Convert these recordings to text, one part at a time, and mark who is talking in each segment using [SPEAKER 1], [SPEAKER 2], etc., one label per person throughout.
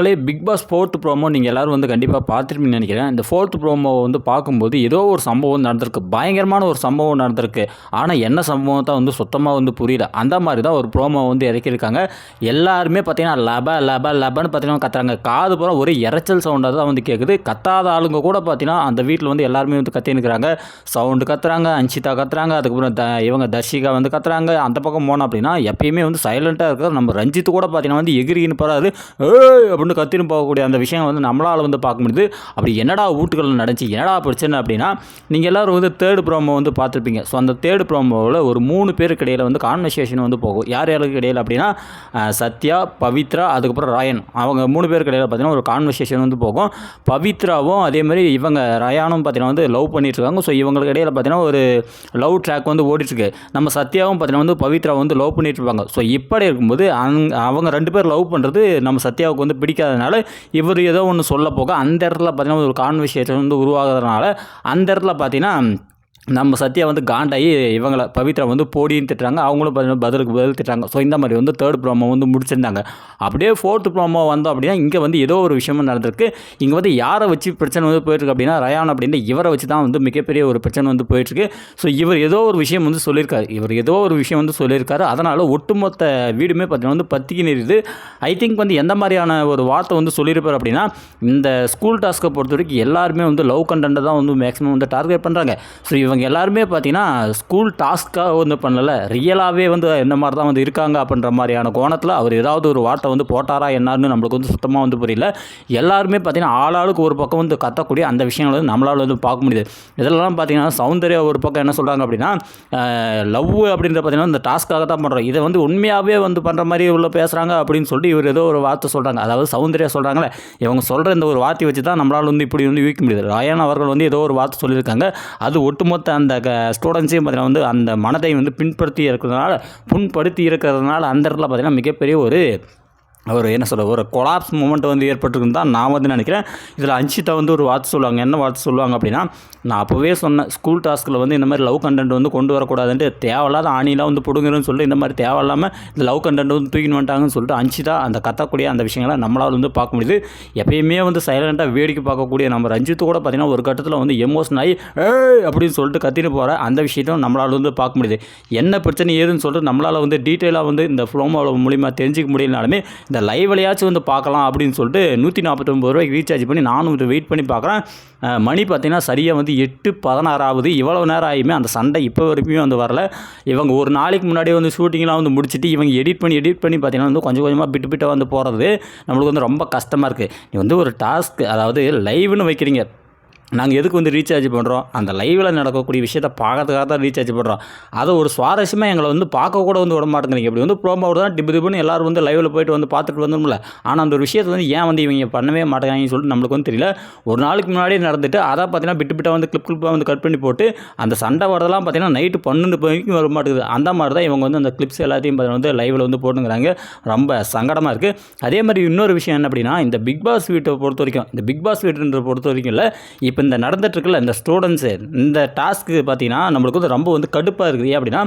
[SPEAKER 1] மக்களே, big pass 4th promo நீங்கள் எல்லோரும் வந்து கண்டிப்பாக பார்த்துருப்பீங்கன்னு நினைக்கிறேன். இந்த 4th ப்ரோமோ வந்து பார்க்கும்போது ஏதோ ஒரு சம்பவம் நடந்திருக்கு, பயங்கரமான ஒரு சம்பவம் நடந்திருக்கு. ஆனால் என்ன சம்பவம் தான் வந்து சுத்தமாக வந்து புரியல. அந்த மாதிரி தான் ஒரு ப்ரோமோ வந்து இறக்கியிருக்காங்க. எல்லாருமே பார்த்தீங்கன்னா லபன்னு பார்த்தீங்கன்னா கத்துறாங்க. காது பூரா ஒரே இரைச்சல் சவுண்டாக தான் வந்து கேட்குது. கத்தாத ஆளுங்க கூட பார்த்தீங்கன்னா அந்த வீட்டில் வந்து எல்லாருமே வந்து கத்தினுக்கிறாங்க. சவுண்டு கத்துறாங்க, அன்ஷிதா கத்துறாங்க, அதுக்கப்புறம் இவங்க தர்ஷிகா வந்து கத்துறாங்க. அந்த பக்கம் போனோம் அப்படின்னா எப்பயுமே வந்து சைலண்ட்டாக இருக்கிற நம்ம ரஞ்சித் கூட பார்த்தீங்கன்னா வந்து எகிரின்னு போகிறாரு, அப்படின்னு கத்தின்னு போகக்கூடிய அந்த விஷயம் வந்து நம்மளால் வந்து பார்க்க முடியுது. அப்படி என்னடா வீட்டுகளில் நடந்துச்சு, என்னடா பிரச்சனை அப்படின்னா, நீங்கள் எல்லோரும் வந்து தேர்ட் ப்ரோமோ வந்து பார்த்துருப்பீங்க. ஸோ அந்த தேர்ட் ப்ரோமோவில் ஒரு 3 பேருக்கு இடையில் வந்து கான்வர்சேஷன் வந்து போகும். யார் யாருக்கு இடையில் அப்படின்னா சத்யா, பவித்ரா, அதுக்கப்புறம் ராயன், அவங்க 3 பேருக்கு இடையில் பார்த்தீங்கன்னா ஒரு கான்வர்சேஷன் வந்து போகும். பவித்ராவும் அதே மாதிரி இவங்க ரயானும் பார்த்தீங்கன்னா வந்து லவ் பண்ணிட்டுருக்காங்க. ஸோ இவங்களுக்கு இடையில் பார்த்தீங்கன்னா ஒரு லவ் ட்ராக் வந்து ஓடிட்டுருக்கு. நம்ம சத்யாவும் பார்த்தீங்கன்னா வந்து பவித்ரா வந்து லவ் பண்ணிட்டு இருப்பாங்க. ஸோ இப்படி இருக்கும்போது அவங்க 2 பேர் லவ் பண்ணுறது நம்ம சத்யாவுக்கு வந்து பிடிக்காதனால இவர் ஏதோ ஒன்று சொல்ல போக அந்த இடத்துல பார்த்தீங்கன்னா ஒரு கான்வர்சேஷன் வந்து உருவாகிறதுனால அந்த இடத்துல பார்த்தீங்கன்னா நம்ம சத்யா வந்து காண்டாகி இவங்களை பவித்ரா வந்து போடின்னு திட்டுறாங்க. அவங்களும் பார்த்தீங்கன்னா பதில் திட்டுறாங்க. ஸோ இந்த மாதிரி வந்து தேர்ட் ப்ரோமோ வந்து முடிச்சிருந்தாங்க. அப்படியே 4th ப்ரோமோ வந்தோம் அப்படின்னா இங்கே வந்து ஏதோ ஒரு விஷயமும் நடந்திருக்கு. இங்கே வந்து யாரை வச்சு பிரச்சனை வந்து போயிட்டுருக்கு அப்படின்னா ரயான் அப்படின்ற இவரை வச்சு தான் வந்து மிகப்பெரிய ஒரு பிரச்சனை வந்து போயிட்டுருக்கு. ஸோ இவர் ஏதோ ஒரு விஷயம் வந்து சொல்லியிருக்காரு. அதனால் ஒட்டுமொத்த வீடுமே பார்த்தீங்கன்னா வந்து பத்திக்கு நெறிது. ஐ திங்க் வந்து எந்த மாதிரியான ஒரு வார்த்தை வந்து சொல்லியிருப்பார் அப்படின்னா, இந்த ஸ்கூல் டாஸ்க்கை பொறுத்த வரைக்கும் எல்லாருமே வந்து லவ் கண்டென்ட்டை தான் வந்து மேக்ஸிமம் வந்து டார்கெட் பண்ணுறாங்க. ஸோ இவங்க எல்லாருமே பார்த்தீங்கன்னா ஸ்கூல் டாஸ்க்காக வந்து பண்ணலை, ரியலாகவே வந்து இந்த மாதிரி தான் வந்து இருக்காங்க அப்படின்ற மாதிரியான கோணத்தில் அவர் ஏதாவது ஒரு வார்த்தை வந்து போட்டாரா என்னான்னு நம்மளுக்கு வந்து சுத்தமாக வந்து புரியல. எல்லாருமே பார்த்தீங்கன்னா ஆளாளுக்கு ஒரு பக்கம் வந்து கத்தக்கூடிய அந்த விஷயங்கள் வந்து நம்மளால் வந்து பார்க்க முடியுது. இதெல்லாம் பார்த்தீங்கன்னா சௌந்தர்யா ஒரு பக்கம் என்ன சொல்கிறாங்க அப்படின்னா, லவ் அப்படின்ற பார்த்தீங்கன்னா இந்த டாஸ்க்காக தான் பண்ணுறோம், இதை வந்து உண்மையாகவே வந்து பண்ணுற மாதிரி உள்ள பேசுகிறாங்க அப்படின்னு சொல்லிட்டு இவர் ஏதோ ஒரு வார்த்தை சொல்கிறாங்க. அதாவது சௌந்தர்யா சொல்கிறாங்களே, இவங்க சொல்கிற இந்த ஒரு வார்த்தை வச்சு தான் நம்மளால் வந்து இப்படி வந்து யூகிக்க முடியுது. ராயன் அவர்கள் வந்து ஏதோ ஒரு வார்த்தை சொல்லியிருக்காங்க. அது ஒட்டுமொத்த அந்த ஸ்டூடெண்ட்ஸையும் பார்த்தீங்கன்னா வந்து அந்த மனதை வந்து புண்படுத்தி இருக்கிறதுனால அந்த இடத்துல பார்த்தீங்கன்னா மிகப்பெரிய ஒரு என்ன சொல்ல ஒரு கொலாப்ஸ் மூமெண்ட் வந்து ஏற்பட்டுருக்குன்னு தான் நான் வந்து நினைக்கிறேன். இதில் அன்ஷிதா வந்து ஒரு வார்த்தை சொல்லுவாங்க. என்ன வார்த்தை சொல்லுவாங்க அப்படின்னா, நான் அப்போவே சொன்னேன் ஸ்கூல் டாஸ்கில் வந்து இந்த மாதிரி லவ் கண்டென்ட் வந்து கொண்டு வரக்கூடாதுன்ட்டு, தேவையில்லாத ஆணிலாம் வந்து பிடுங்குறன்னு சொல்லிட்டு இந்த மாதிரி தேவையில்லாமல் இந்த லவ் கண்டென்ட் வந்து தூக்கின்னு வந்துட்டாங்கன்னு சொல்லிட்டு அன்ஷிதா அந்த கத்தக்கூடிய அந்த விஷயங்களை நம்மளால் வந்து பார்க்க முடியுது. எப்பயுமே வந்து சைலண்ட்டாக வேடிக்கை பார்க்கக்கூடிய நம்ம ரஞ்சித்து கூட பார்த்திங்கன்னா ஒரு கட்டத்தில் வந்து எமோஷன் ஆகி அப்படின்னு சொல்லிட்டு கத்தின்னு போகிற அந்த விஷயத்தையும் நம்மளால் வந்து பார்க்க முடியுது. என்ன பிரச்சனை ஏதுன்னு சொல்லிட்டு நம்மளால் வந்து டீட்டெயிலாக வந்து இந்த ஃப்ளோமோ மூலிமா தெரிஞ்சிக்க முடியலனாலுமே இந்த லைவ்லையாச்சும் வந்து பார்க்கலாம் அப்படின்னு சொல்லிட்டு 149 ரூபாய்க்கு ரீசார்ஜ் பண்ணி நானும் வெயிட் பண்ணி பார்க்குறேன். மணி பார்த்திங்கன்னா சரியாக வந்து 8:16 ஆகுது. இவ்வளோ நேரம் ஆகியுமே அந்த சண்டை இப்போ வரைக்குமே வந்து வரல. இவங்க ஒரு நாளைக்கு முன்னாடியே வந்து ஷூட்டிங்லாம் வந்து முடிச்சுட்டு இவங்க எடிட் பண்ணி பார்த்திங்கன்னா வந்து கொஞ்சம் கொஞ்சமாக பிட்டு வந்து போகிறது நம்மளுக்கு வந்து ரொம்ப கஷ்டமாக இருக்குது. நீ வந்து ஒரு டாஸ்க், அதாவது லைவ்னு வைக்கிறீங்க, நாங்கள் எதுக்கு வந்து ரீசார்ஜ் பண்ணுறோம், அந்த லைவில் நடக்கக்கூடிய விஷயத்தை பார்க்கறதுக்காக தான் ரீசார்ஜ் பண்ணுறோம். அதை ஒரு சுவாரஸ்யமாக எங்களை வந்து பார்க்க கூட வந்து விட மாட்டேங்கிறீங்க. இப்படி வந்து ப்ரோமோட தான் டிப்புன்னு எல்லோரும் வந்து லைவில் போய்ட்டு வந்து பார்த்துட்டு வந்தோம்ல. ஆனால் அந்த ஒரு விஷயத்தை வந்து ஏன் வந்து இவங்க பண்ணவே மாட்டேங்கிறாங்கன்னு சொல்லிட்டு நம்மளுக்கு வந்து தெரியல. ஒரு நாளைக்கு முன்னாடியே நடந்துட்டு அதை பார்த்தீங்கன்னா பிட்டாக வந்து கிளிப்பாக வந்து கட் பண்ணி போட்டு அந்த சண்டை வரதெல்லாம் பார்த்தீங்கன்னா நைட்டு 12 மணிக்கு வர மாட்டேங்குது. அந்த மாதிரி தான் இவங்க வந்து அந்த கிளிப்ஸ் எல்லாத்தையும் பார்த்தீங்கன்னா வந்து லைவில் வந்து போட்டுங்கிறாங்க. ரொம்ப சங்கடமாக இருக்குது. அதே மாதிரி இன்னொரு விஷயம் என்ன அப்படின்னா, இந்த பிக் பாஸ் வீட்டை பொறுத்த வரைக்கும், இந்த பிக் பாஸ் வீட்டுன்ற பொறுத்த வரைக்கும் இல்லை, இப்போ இந்த நடந்துட்டுருக்குல்ல இந்த ஸ்டூடெண்ட்ஸு இந்த டாஸ்க்கு பார்த்தீங்கன்னா நம்மளுக்கு வந்து ரொம்ப வந்து கடுப்பாக இருக்குது. ஏன் அப்படின்னா,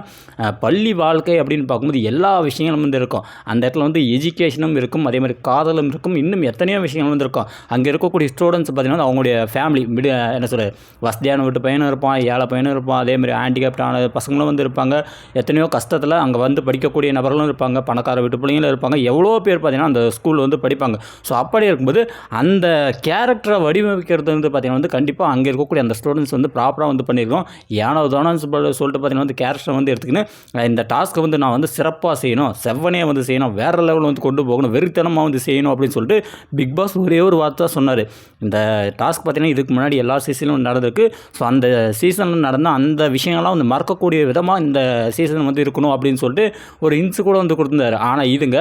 [SPEAKER 1] பள்ளி வாழ்க்கை அப்படின்னு பார்க்கும்போது எல்லா விஷயங்களும் வந்து இருக்கும். அந்த இடத்துல வந்து எஜுகேஷனும் இருக்கும், அதே மாதிரி காதலும் இருக்கும், இன்னும் எத்தனையோ விஷயங்கள் வந்து இருக்கும். அங்கே இருக்கக்கூடிய ஸ்டூடெண்ட்ஸ் பார்த்தீங்கன்னா அவங்களுடைய ஃபேமிலி என்ன சொல்கிறது, வசதியான வீட்டு பையனும் இருப்பான், ஏழை பையனும் இருப்பான், அதே மாதிரி ஹேண்டிகேப்டான பசங்களும் வந்து இருப்பாங்க. எத்தனையோ கஷ்டத்தில் அங்கே வந்து படிக்கக்கூடிய நபர்களும் இருப்பாங்க, பணக்கார வீட்டு பிள்ளைங்களும் இருப்பாங்க. எவ்வளோ பேர் பார்த்தீங்கன்னா அந்த ஸ்கூலில் வந்து படிப்பாங்க. ஸோ அப்படி இருக்கும்போது அந்த கேரக்டரை வடிவமைக்கிறது வந்து பார்த்திங்கன்னா வந்து கண்டிப்பாக அங்கே இருக்கக்கூடிய அந்த ஸ்டூடெண்ட்ஸ் வந்து ப்ராப்பராக வந்து பண்ணியிருக்கோம். ஏனோ தானோன்னு சொல்லிட்டு பார்த்தீங்கன்னா வந்து கேரக்டரை வந்து எடுத்துக்கின்னு இந்த டாஸ்க்கை வந்து நான் வந்து சிறப்பாக செய்யணும், செவ்வனையாக வந்து செய்யணும், வேறு லெவலில் வந்து கொண்டு போகணும், வெறித்தனமாக வந்து செய்யணும் அப்படின்னு சொல்லிட்டு பிக் பாஸ் ஒரே ஒரு வார்த்தை சொன்னார். இந்த டாஸ்க் பார்த்தீங்கன்னா இதுக்கு முன்னாடி எல்லா சீசனும் நடந்திருக்கு. ஸோ அந்த சீசனில் நடந்த அந்த விஷயங்கள்லாம் வந்து மறக்கக்கூடிய விதமாக இந்த சீசன் வந்து இருக்கணும் அப்படின்னு சொல்லிட்டு ஒரு இன்ச்சு கூட வந்து கொடுத்துருந்தாரு. ஆனால் இதுங்க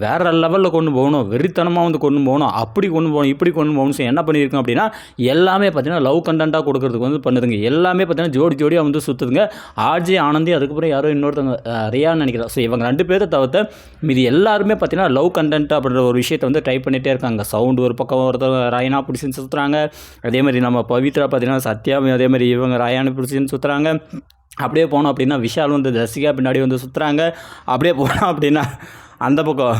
[SPEAKER 1] வேறு லெவலில் கொண்டு போகணும், வெறித்தனமாக வந்து கொண்டு போகணும், அப்படி கொண்டு போகணும், இப்படி கொண்டு போகணும். என்ன பண்ணியிருக்கோம் அப்படின்னா, எல்லாமே பார்த்தீங்கன்னா லவ் கண்டென்ட்டாக கொடுக்கறதுக்கு வந்து பண்ணுதுங்க. எல்லாமே பார்த்தீங்கன்னா ஜோடியாக வந்து சுற்றுதுங்க. ஆர்ஜே ஆனந்தி, அதுக்கப்புறம் யாரோ இன்னொருத்தவங்க ரியான்னு நினைக்கிறேன். ஸோ இவங்க 2 பேரை தவிர்த்து மீதி எல்லாருமே பார்த்தீங்கன்னா லவ் கண்டென்ட் அப்படின்ற ஒரு விஷயத்தை வந்து ட்ரை பண்ணிகிட்டே இருக்காங்க. சவுண்டு ஒரு பக்கம் ஒருத்தர் ராயனா பிடிச்சின்னு சுற்றுறாங்க. அதே மாதிரி நம்ம பவித்ரா பார்த்தீங்கன்னா சத்யாவும் அதே மாதிரி இவங்க ராயானு பிடிச்சின்னு சுற்றுறாங்க. அப்படியே போனோம் அப்படின்னா விஷால் வந்து தர்ஷிகா பின்னாடி வந்து சுற்றுறாங்க. அப்படியே போனோம் அப்படின்னா அந்த பக்கம்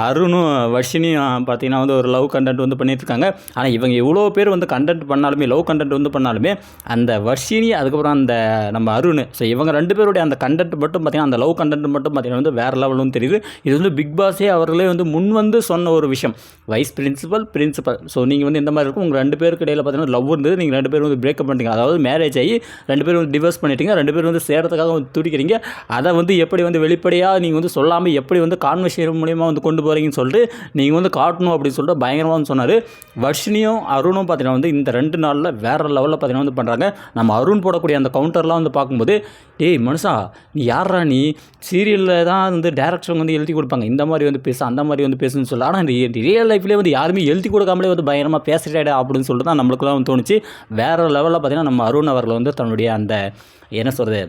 [SPEAKER 1] அருணும் வர்ஷினியும் பார்த்தீங்கன்னா வந்து ஒரு லவ் கண்டென்ட் வந்து பண்ணிட்டுருக்காங்க. ஆனால் இவங்க இவ்வளோ பேர் வந்து கண்டென்ட் பண்ணாலுமே, லவ் கண்டென்ட் வந்து பண்ணாலுமே, அந்த வர்ஷினி அதுக்கப்புறம் அந்த நம்ம அருண், ஸோ இவங்க 2 பேருடைய அந்த கண்டென்ட் மட்டும் பார்த்தீங்கன்னா, அந்த லவ் கண்டென்ட் மட்டும் பார்த்தீங்கன்னா வந்து வேறு லெவலும் தெரியுது. இது வந்து பிக் பாஸே அவர்களே வந்து முன் வந்து சொன்ன ஒரு விஷயம். Vice principal. ஸோ நீங்கள் வந்து இந்த மாதிரி இருக்கும், உங்கள் 2 பேருக்கு இடையில் பார்த்தீங்கன்னா லவ் இருந்தது, நீங்கள் 2 பேரும் வந்து பிரேக்கப் பண்ணிட்டீங்க. அதாவது மேரேஜ் ஆகி 2 பேரும் வந்து டிவோர்ஸ் பண்ணிட்டீங்க, 2 பேரும் வந்து சேர்றதுக்காக வந்து துடிக்கிறீங்க. அதை வந்து எப்படி வந்து வெளிப்படையாக நீங்கள் வந்து சொல்லாமல் எப்படி வந்து கான்வர்சேஷன் மூலியமாக வந்து கொண்டு போகிறீங்கன்னு சொல்லிட்டு நீங்கள் வந்து காட்டணும் அப்படின்னு சொல்லிட்டு பயங்கரமாக வந்து சொன்னார். வர்ஷினியும் அருணும் பார்த்தீங்கன்னா வந்து இந்த 2 நாளில் வேறு லெவலில் பார்த்தீங்கன்னா வந்து பண்ணுறாங்க. நம்ம அருண் போடக்கூடிய அந்த கவுண்டர்லாம் வந்து பார்க்கும்போது, டேய் மனுஷா, நீ யாரா, நீ சீரியலில் தான் வந்து டேரக்டர் வந்து எழுதி கொடுப்பாங்க, இந்த மாதிரி வந்து பேசு, அந்த மாதிரி வந்து பேசுன்னு சொல்ல, ஆனால் இந்த ரியல் லைஃப்லேயே வந்து யாருமே எழுதி கொடுக்காமலே வந்து பயங்கரமாக பேசுகிறாடா அப்படின்னு சொல்லிட்டு தான் நம்மளுக்குலாம் வந்து தோணுச்சு. வேறு லெவலில் பார்த்தீங்கன்னா நம்ம அருண் அவர்கள் வந்து தன்னுடைய அந்த என்ன சொல்கிறது,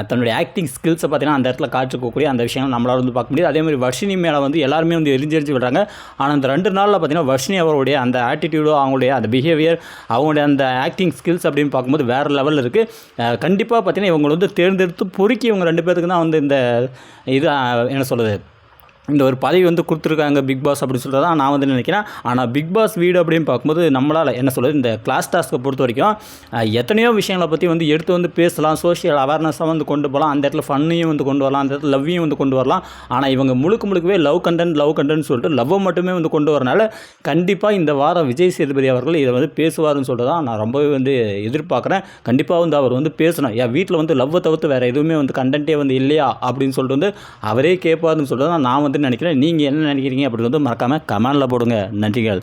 [SPEAKER 1] தன்னுடைய ஆக்டிங் ஸ்கில்ஸை பார்த்தீங்கன்னா அந்த இடத்துல காட்டுக்கக்கூடிய அந்த விஷயங்கள் நம்மளால் வந்து பார்க்க முடியாது. அதே மாதிரி வர்ஷினி மேலே வந்து எல்லாருமே வந்து எரிஞ்சு விடுறாங்க. ஆனால் அந்த 2 நாளில் பார்த்தீங்கன்னா வர்ஷினி அவருடைய அந்த ஆட்டிடியூடோ, அவங்களுடைய அந்த பிஹேவியர், அவங்களுடைய அந்த ஆக்டிங் ஸ்கில்ஸ் அப்படின்னு பார்க்கும்போது வேறு லெவலில் இருக்குது. கண்டிப்பாக பார்த்தீங்கன்னா இவங்களை வந்து தேர்ந்தெடுத்து பொறுக்கி இவங்க 2 பேருக்கு தான் வந்து இந்த இது என்ன சொல்கிறது, இந்த ஒரு பதவி வந்து கொடுத்துருக்காங்க பிக் பாஸ் அப்படின்னு சொல்லிட்டு தான் நான் வந்து நினைக்கிறேன். ஆனால் பிக் பாஸ் வீடு அப்படின்னு பார்க்கும்போது நம்மளால் என்ன சொல்கிறது, இந்த கிளாஸ் டாஸ்க்கை பொறுத்த வரைக்கும் எத்தனையோ விஷயங்களை பற்றி வந்து எடுத்து வந்து பேசலாம், சோஷியல் அவேர்னஸாக வந்து கொண்டு போகலாம், அந்த இடத்துல ஃபன்னையும் வந்து கொண்டு வரலாம், அந்த இடத்துல லவ்வையும் வந்து கொண்டு வரலாம். ஆனால் இவங்க முழுக்கவே லவ் கண்டென்ட் சொல்லிட்டு லவ்வை மட்டுமே வந்து கொண்டு வரனால கண்டிப்பாக இந்த வாரம் விஜய் சேதுபதி அவர்கள் இதை வந்து பேசுவார்னு சொல்லிட்டு தான் நான் ரொம்பவே வந்து எதிர்பார்க்குறேன். கண்டிப்பாக வந்து அவர் வந்து பேசணும். என் வீட்டில் வந்து லவ்வை தவிர்த்து வேறு எதுவுமே வந்து கண்டென்ட்டே வந்து இல்லையா அப்படின்னு சொல்லிட்டு வந்து அவரே கேட்பாருன்னு சொல்லிட்டு தான் நான் வந்து நினைக்கிறேன். நீங்கள் என்ன நினைக்கிறீங்க அப்படின்னு வந்து மறக்காமல் கமெண்டில் போடுங்க. நன்றிகள்.